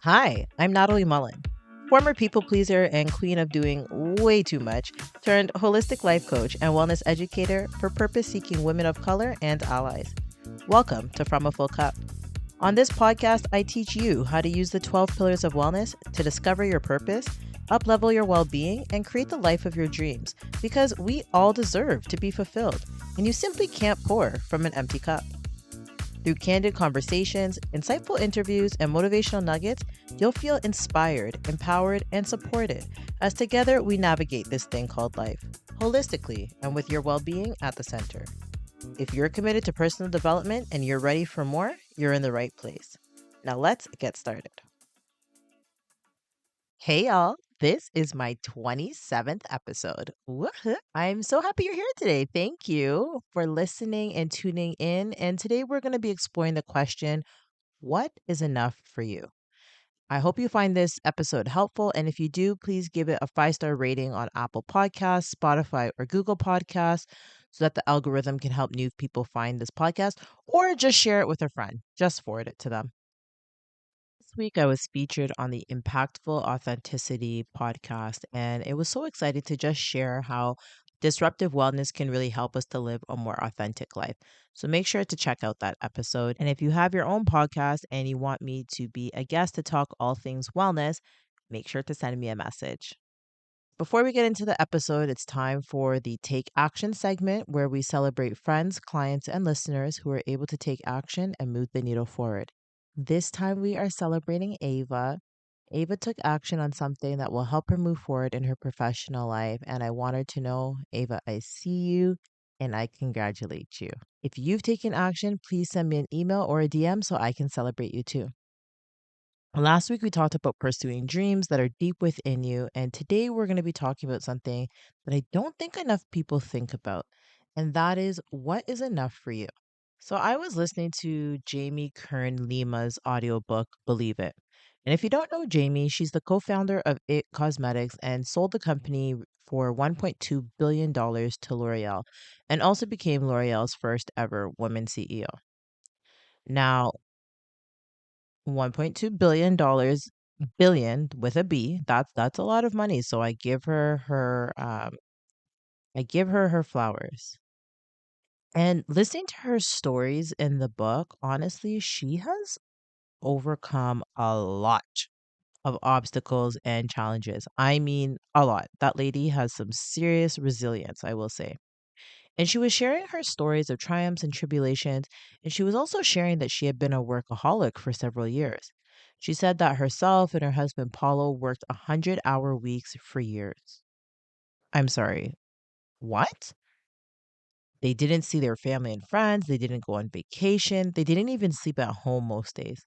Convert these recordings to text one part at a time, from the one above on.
Hi, I'm Natalie Mullen, former people pleaser and queen of doing way too much, turned holistic life coach and wellness educator for purpose seeking women of color and allies. Welcome to From a Full Cup. On this podcast, I teach you how to use the 12 pillars of wellness to discover your purpose, uplevel your well being, and create the life of your dreams because we all deserve to be fulfilled, and you simply can't pour from an empty cup. Through candid conversations, insightful interviews, and motivational nuggets, you'll feel inspired, empowered, and supported as together we navigate this thing called life, holistically and with your well being at the center. If you're committed to personal development and you're ready for more, you're in the right place. Now let's get started. Hey, y'all. This is my 27th episode. Woohoo. I'm so happy you're here today. Thank you for listening and tuning in. And today we're going to be exploring the question, what is enough for you? I hope you find this episode helpful. And if you do, please give it a 5-star rating on Apple Podcasts, Spotify, or Google Podcasts so that the algorithm can help new people find this podcast, or just share it with a friend. Just forward it to them. This week, I was featured on the Impactful Authenticity podcast, and it was so exciting to just share how disruptive wellness can really help us to live a more authentic life. So make sure to check out that episode. And if you have your own podcast and you want me to be a guest to talk all things wellness, make sure to send me a message. Before we get into the episode, it's time for the Take Action segment where we celebrate friends, clients, and listeners who are able to take action and move the needle forward. This time we are celebrating Ava. Ava took action on something that will help her move forward in her professional life. And I want her to know, Ava, I see you and I congratulate you. If you've taken action, please send me an email or a DM so I can celebrate you too. Last week, we talked about pursuing dreams that are deep within you. And today, we're going to be talking about something that I don't think enough people think about. And that is, what is enough for you? So, I was listening to Jamie Kern Lima's audiobook, Believe It. And if you don't know Jamie, she's the co founder of It Cosmetics and sold the company for $1.2 billion to L'Oreal and also became L'Oreal's first ever woman CEO. Now, $1.2 billion, billion with a B. That's a lot of money. So I give her her flowers. And listening to her stories in the book, honestly, she has overcome a lot of obstacles and challenges. I mean, a lot. That lady has some serious resilience, I will say. And she was sharing her stories of triumphs and tribulations, and she was also sharing that she had been a workaholic for several years. She said that herself and her husband Paulo worked 100-hour weeks for years. I'm sorry, what? They didn't see their family and friends, they didn't go on vacation, they didn't even sleep at home most days.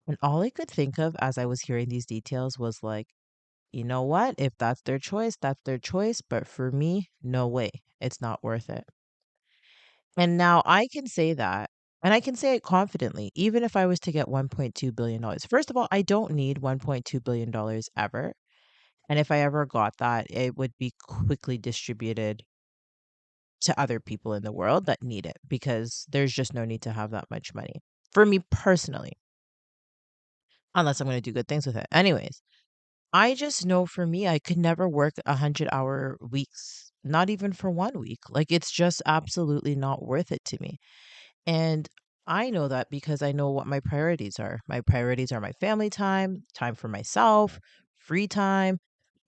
And all I could think of as I was hearing these details was like, you know what? If that's their choice, that's their choice. But for me, no way. It's not worth it. And now I can say that, and I can say it confidently, even if I was to get $1.2 billion. First of all, I don't need $1.2 billion ever. And if I ever got that, it would be quickly distributed to other people in the world that need it because there's just no need to have that much money for me personally, unless I'm going to do good things with it. Anyways, I just know for me, I could never work 100-hour weeks, not even for 1 week. Like, it's just absolutely not worth it to me. And I know that because I know what my priorities are. My priorities are my family time, time for myself, free time,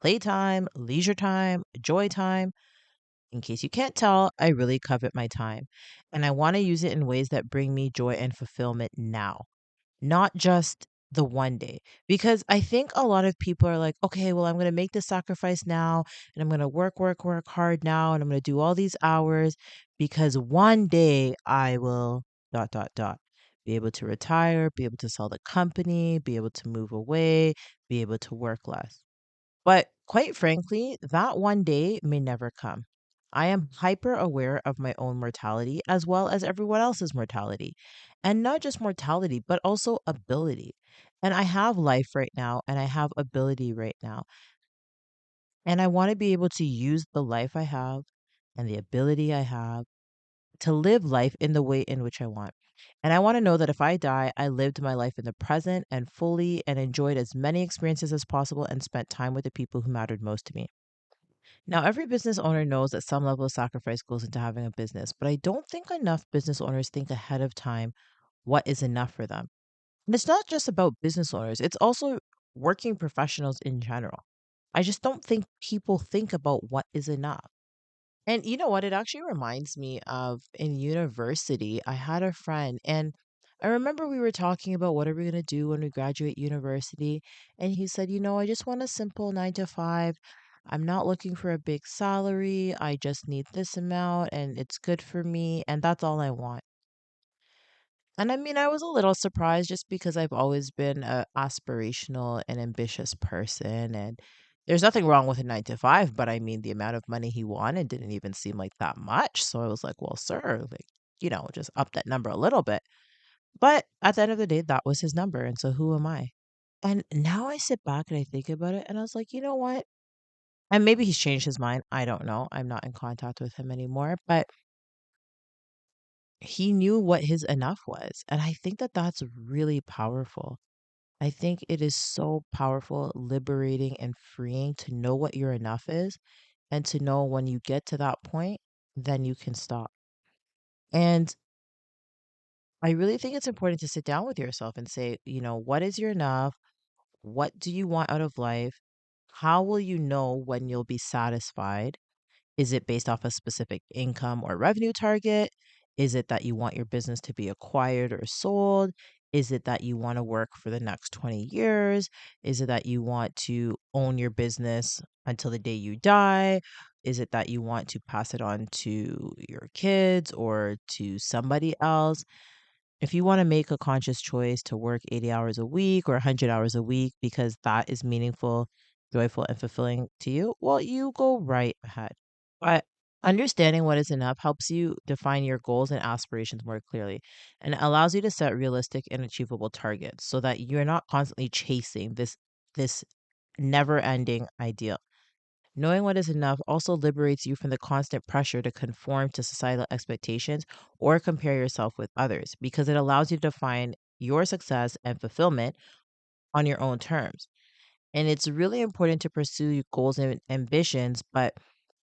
playtime, leisure time, joy time. In case you can't tell, I really covet my time. And I want to use it in ways that bring me joy and fulfillment now, not just the one day. Because I think a lot of people are like, okay, well, I'm going to make this sacrifice now and I'm going to work hard now and I'm going to do all these hours because one day I will be able to retire, be able to sell the company, be able to move away, be able to work less. But quite frankly, that one day may never come. I am hyper aware of my own mortality as well as everyone else's mortality. And not just mortality, but also ability. And I have life right now and I have ability right now. And I want to be able to use the life I have and the ability I have to live life in the way in which I want. And I want to know that if I die, I lived my life in the present and fully and enjoyed as many experiences as possible and spent time with the people who mattered most to me. Now, every business owner knows that some level of sacrifice goes into having a business, but I don't think enough business owners think ahead of time what is enough for them. And it's not just about business owners, it's also working professionals in general. I just don't think people think about what is enough. And you know what? It actually reminds me of in university, I had a friend, and I remember we were talking about what are we going to do when we graduate university. And he said, I just want a simple 9 to 5. I'm not looking for a big salary. I just need this amount, and it's good for me. And that's all I want. And I mean, I was a little surprised just because I've always been a aspirational and ambitious person. And there's nothing wrong with a 9 to 5, but I mean, the amount of money he wanted didn't even seem like that much. So I was like, well, sir, like, just up that number a little bit. But at the end of the day, that was his number. And so who am I? And now I sit back and I think about it and I was like, you know what? And maybe he's changed his mind. I don't know. I'm not in contact with him anymore. But he knew what his enough was. And I think that that's really powerful. I think it is so powerful, liberating, and freeing to know what your enough is and to know when you get to that point, then you can stop. And I really think it's important to sit down with yourself and say, what is your enough? What do you want out of life? How will you know when you'll be satisfied? Is it based off a specific income or revenue target? Is it that you want your business to be acquired or sold? Is it that you want to work for the next 20 years? Is it that you want to own your business until the day you die? Is it that you want to pass it on to your kids or to somebody else? If you want to make a conscious choice to work 80 hours a week or 100 hours a week because that is meaningful, joyful, and fulfilling to you, well, you go right ahead. But understanding what is enough helps you define your goals and aspirations more clearly and allows you to set realistic and achievable targets so that you're not constantly chasing this never-ending ideal. Knowing what is enough also liberates you from the constant pressure to conform to societal expectations or compare yourself with others because it allows you to define your success and fulfillment on your own terms. And it's really important to pursue your goals and ambitions, but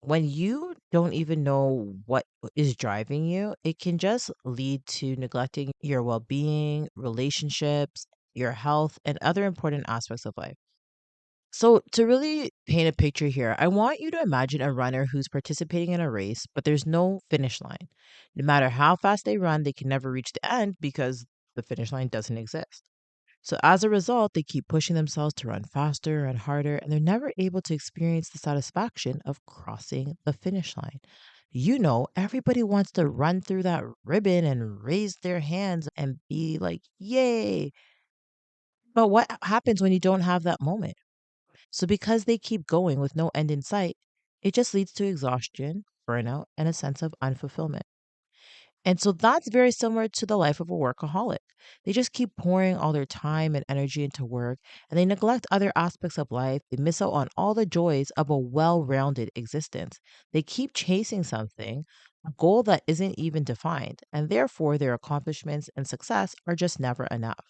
when you don't even know what is driving you, it can just lead to neglecting your well being, relationships, your health, and other important aspects of life. So, to really paint a picture here, I want you to imagine a runner who's participating in a race, but there's no finish line. No matter how fast they run, they can never reach the end because the finish line doesn't exist. So, as a result, they keep pushing themselves to run faster and harder, and they're never able to experience the satisfaction of crossing the finish line. Everybody wants to run through that ribbon and raise their hands and be like, yay. But what happens when you don't have that moment? So, because they keep going with no end in sight, it just leads to exhaustion, burnout, and a sense of unfulfillment. And so that's very similar to the life of a workaholic. They just keep pouring all their time and energy into work, and they neglect other aspects of life. They miss out on all the joys of a well rounded existence. They keep chasing something, a goal that isn't even defined, and therefore their accomplishments and success are just never enough.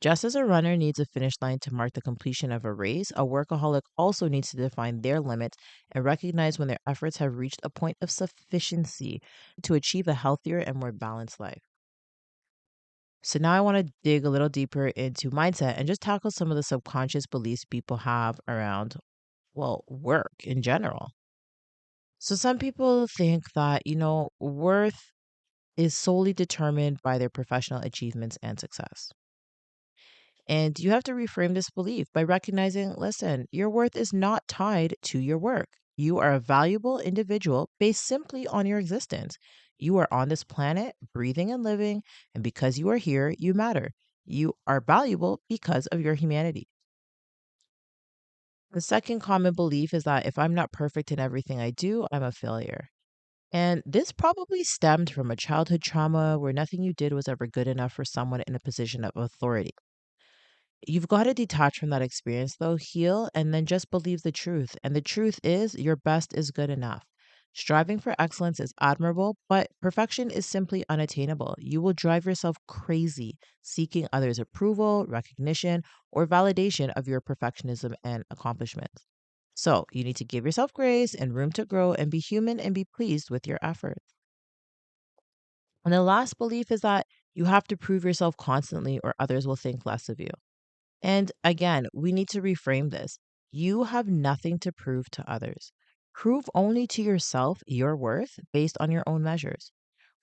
Just as a runner needs a finish line to mark the completion of a race, a workaholic also needs to define their limits and recognize when their efforts have reached a point of sufficiency to achieve a healthier and more balanced life. So, now I want to dig a little deeper into mindset and just tackle some of the subconscious beliefs people have around, well, work in general. So, some people think that, worth is solely determined by their professional achievements and success. And you have to reframe this belief by recognizing, listen, your worth is not tied to your work. You are a valuable individual based simply on your existence. You are on this planet, breathing and living, and because you are here, you matter. You are valuable because of your humanity. The second common belief is that if I'm not perfect in everything I do, I'm a failure. And this probably stemmed from a childhood trauma where nothing you did was ever good enough for someone in a position of authority. You've got to detach from that experience, though, heal, and then just believe the truth. And the truth is, your best is good enough. Striving for excellence is admirable, but perfection is simply unattainable. You will drive yourself crazy seeking others' approval, recognition, or validation of your perfectionism and accomplishments. So, you need to give yourself grace and room to grow and be human and be pleased with your efforts. And the last belief is that you have to prove yourself constantly or others will think less of you. And again, we need to reframe this. You have nothing to prove to others. Prove only to yourself your worth based on your own measures.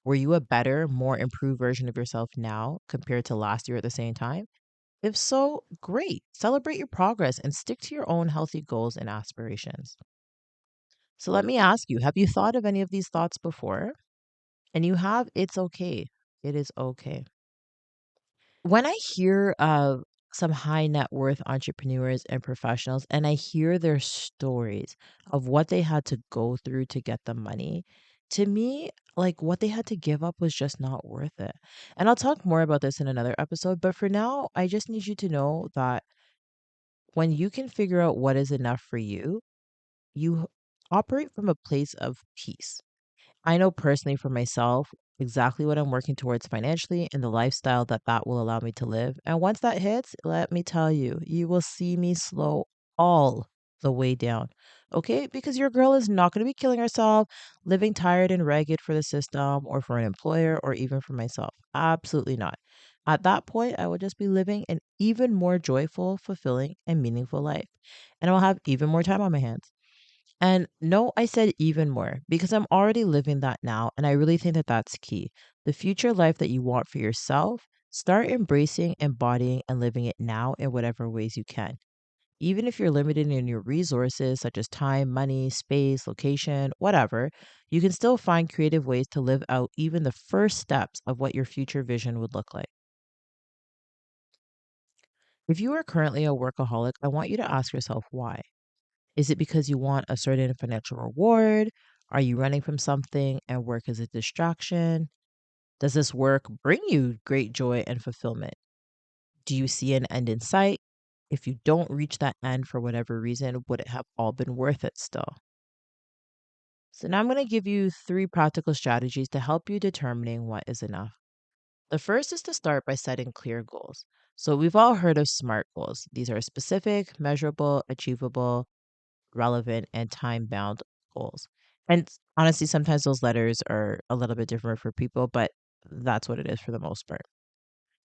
Were you a better, more improved version of yourself now compared to last year at the same time? If so, great. Celebrate your progress and stick to your own healthy goals and aspirations. So let me ask you, have you thought of any of these thoughts before? And you have, it's okay. It is okay. When I hear of some high net worth entrepreneurs and professionals, and I hear their stories of what they had to go through to get the money, to me, like what they had to give up was just not worth it. And I'll talk more about this in another episode. But for now, I just need you to know that when you can figure out what is enough for you operate from a place of peace. I know personally for myself exactly what I'm working towards financially and the lifestyle that that will allow me to live. And once that hits, let me tell you, you will see me slow all the way down. Okay? Because your girl is not going to be killing herself, living tired and ragged for the system or for an employer or even for myself. Absolutely not. At that point, I will just be living an even more joyful, fulfilling, and meaningful life. And I will have even more time on my hands. And no, I said even more because I'm already living that now. And I really think that that's key. The future life that you want for yourself, start embracing, embodying, and living it now in whatever ways you can. Even if you're limited in your resources, such as time, money, space, location, whatever, you can still find creative ways to live out even the first steps of what your future vision would look like. If you are currently a workaholic, I want you to ask yourself why. Is it because you want a certain financial reward? Are you running from something and work is a distraction? Does this work bring you great joy and fulfillment? Do you see an end in sight? If you don't reach that end for whatever reason, would it have all been worth it still? So now I'm going to give you 3 practical strategies to help you determining what is enough. The first is to start by setting clear goals. So we've all heard of SMART goals. These are specific, measurable, achievable, relevant, and time bound goals. And honestly, sometimes those letters are a little bit different for people, but that's what it is for the most part.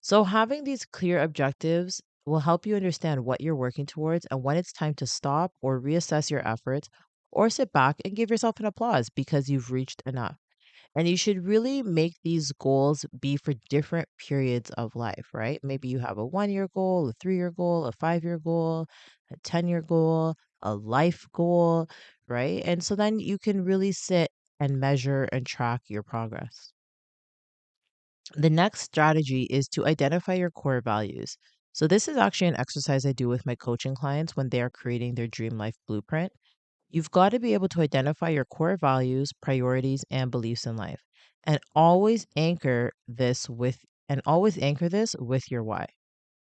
So, having these clear objectives will help you understand what you're working towards and when it's time to stop or reassess your efforts or sit back and give yourself an applause because you've reached enough. And you should really make these goals be for different periods of life, right? Maybe you have a 1 year goal, a 3 year goal, a 5 year goal, a 10 year goal, a life goal, right? And so then you can really sit and measure and track your progress. The next strategy is to identify your core values. So, this is actually an exercise I do with my coaching clients when they are creating their dream life blueprint. You've got to be able to identify your core values, priorities, and beliefs in life, and always anchor this with your why.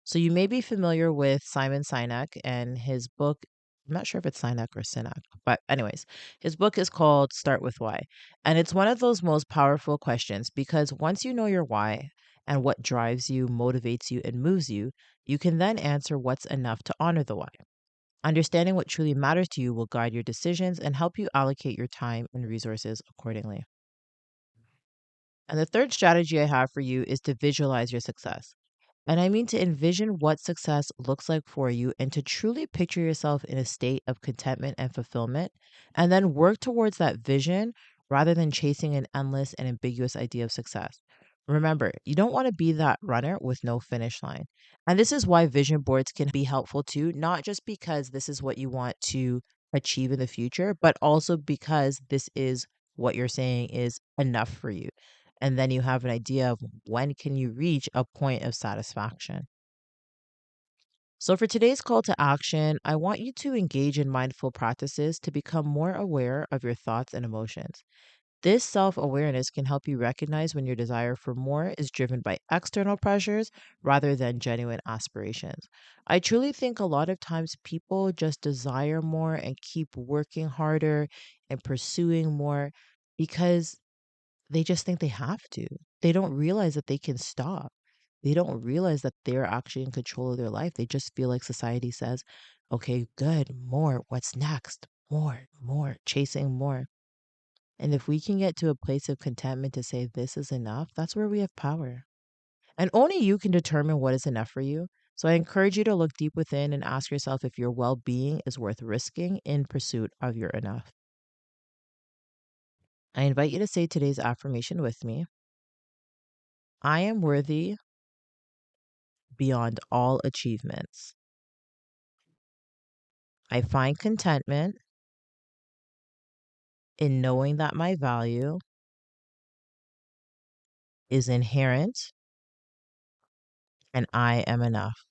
So you may be familiar with Simon Sinek and his book. I'm not sure if it's Sinek or Sinek, but anyways, his book is called Start with Why. And it's one of those most powerful questions because once you know your why and what drives you, motivates you, and moves you, you can then answer what's enough to honor the why. Understanding what truly matters to you will guide your decisions and help you allocate your time and resources accordingly. And the third strategy I have for you is to visualize your success. And I mean to envision what success looks like for you and to truly picture yourself in a state of contentment and fulfillment, and then work towards that vision rather than chasing an endless and ambiguous idea of success. Remember, you don't want to be that runner with no finish line. And this is why vision boards can be helpful too, not just because this is what you want to achieve in the future, but also because this is what you're saying is enough for you, and then you have an idea of when can you reach a point of satisfaction. So for today's call to action, I want you to engage in mindful practices to become more aware of your thoughts and emotions. This self awareness can help you recognize when your desire for more is driven by external pressures rather than genuine aspirations. I truly think a lot of times people just desire more and keep working harder and pursuing more because they just think they have to. They don't realize that they can stop. They don't realize that they're actually in control of their life. They just feel like society says, okay, good, more. What's next? More, more, chasing more. And if we can get to a place of contentment to say this is enough, that's where we have power. And only you can determine what is enough for you. So I encourage you to look deep within and ask yourself if your well being is worth risking in pursuit of your enough. I invite you to say today's affirmation with me. I am worthy beyond all achievements. I find contentment in knowing that my value is inherent and I am enough.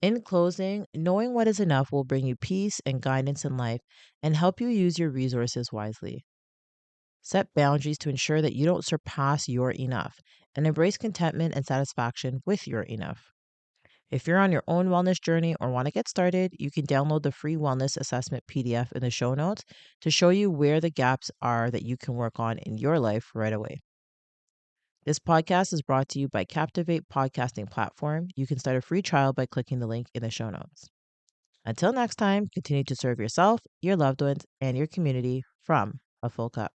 In closing, knowing what is enough will bring you peace and guidance in life and help you use your resources wisely. Set boundaries to ensure that you don't surpass your enough and embrace contentment and satisfaction with your enough. If you're on your own wellness journey or want to get started, you can download the free wellness assessment PDF in the show notes to show you where the gaps are that you can work on in your life right away. This podcast is brought to you by Captivate Podcasting Platform. You can start a free trial by clicking the link in the show notes. Until next time, continue to serve yourself, your loved ones, and your community from a full cup.